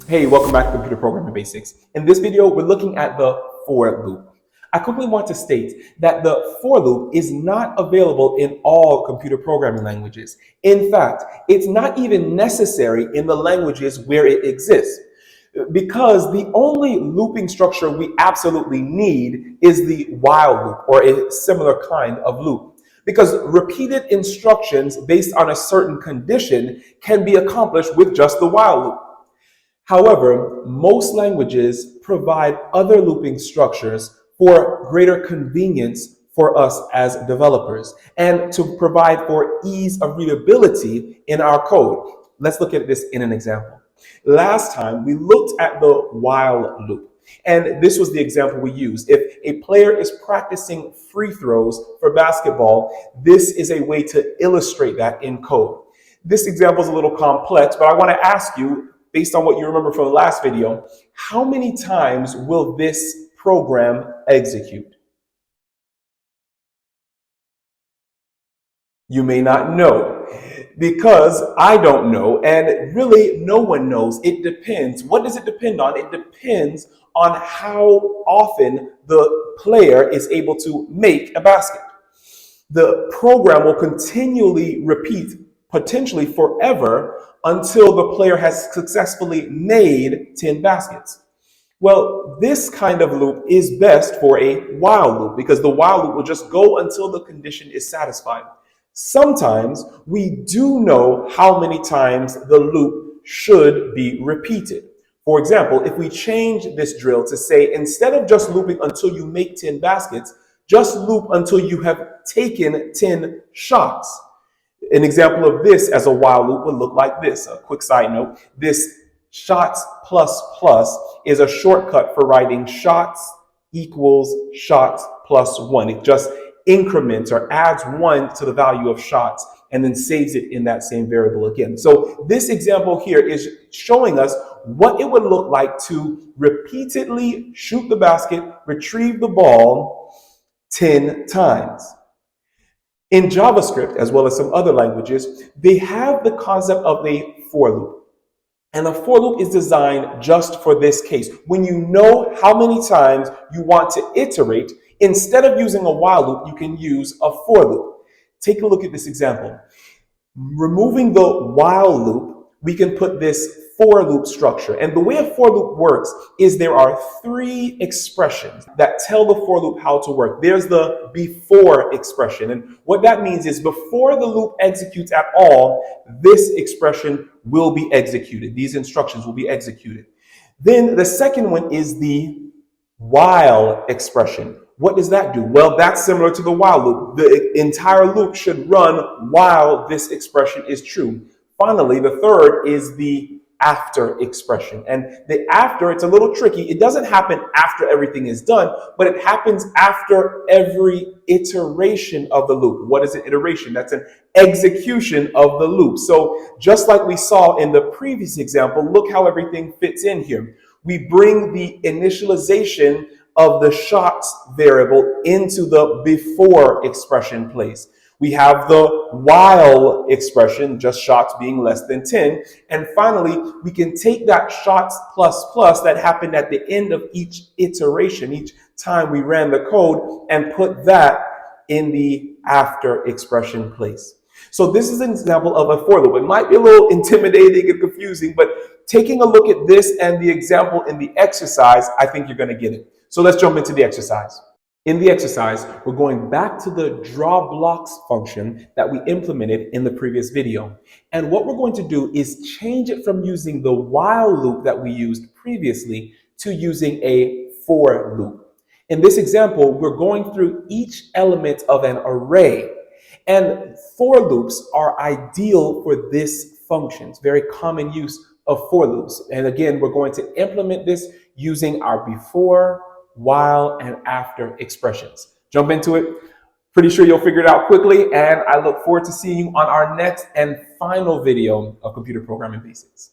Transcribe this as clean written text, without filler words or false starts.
Hey, welcome back to Computer Programming Basics. In this video, we're looking at the for loop. I quickly want to state that the for loop is not available in all computer programming languages. In fact, it's not even necessary in the languages where it exists, because the only looping structure we absolutely need is the while loop or a similar kind of loop. Because repeated instructions based on a certain condition can be accomplished with just the while loop. However, most languages provide other looping structures for greater convenience for us as developers and to provide for ease of readability in our code. Let's look at this in an example. Last time we looked at the while loop, and this was the example we used. If a player is practicing free throws for basketball, this is a way to illustrate that in code. This example is a little complex, but I want to ask you, based on what you remember from the last video, how many times will this program execute? You may not know, because I don't know, and really no one knows. It depends. What does it depend on? It depends on how often the player is able to make a basket. The program will continually repeat, potentially forever, until the player has successfully made 10 baskets. Well, this kind of loop is best for a while loop, because the while loop will just go until the condition is satisfied. Sometimes we do know how many times the loop should be repeated. For example, if we change this drill to say, instead of just looping until you make 10 baskets, just loop until you have taken 10 shots. An example of this as a while loop would look like this. A quick side note, this shots plus plus is a shortcut for writing shots equals shots plus one. It just increments or adds one to the value of shots and then saves it in that same variable again. So this example here is showing us what it would look like to repeatedly shoot the basket, retrieve the ball 10 times. In JavaScript, as well as some other languages, they have the concept of a for loop. And a for loop is designed just for this case. When you know how many times you want to iterate, instead of using a while loop, you can use a for loop. Take a look at this example. Removing the while loop, we can put this for loop structure. And the way a for loop works is there are three expressions that tell the for loop how to work. There's the before expression. And what that means is before the loop executes at all, this expression will be executed. These instructions will be executed. Then the second one is the while expression. What does that do? Well, that's similar to the while loop. The entire loop should run while this expression is true. Finally, the third is the after expression. And the after, it's a little tricky. It doesn't happen after everything is done, but it happens after every iteration of the loop. What is an iteration? That's an execution of the loop. So just like we saw in the previous example, look how everything fits in here. We bring the initialization of the shots variable into the before expression place. We have the while expression, just shots being less than 10. And finally, we can take that shots plus plus that happened at the end of each iteration, each time we ran the code, and put that in the after expression place. So this is an example of a for loop. It might be a little intimidating and confusing, but taking a look at this and the example in the exercise, I think you're going to get it. So let's jump into the exercise. In the exercise, we're going back to the draw blocks function that we implemented in the previous video. And what we're going to do is change it from using the while loop that we used previously to using a for loop. In this example, we're going through each element of an array. And for loops are ideal for this function. It's very common use of for loops. And again, we're going to implement this using our before, while, and after expressions. Jump into it. Pretty sure you'll figure it out quickly, and I look forward to seeing you on our next and final video of Computer Programming Basics.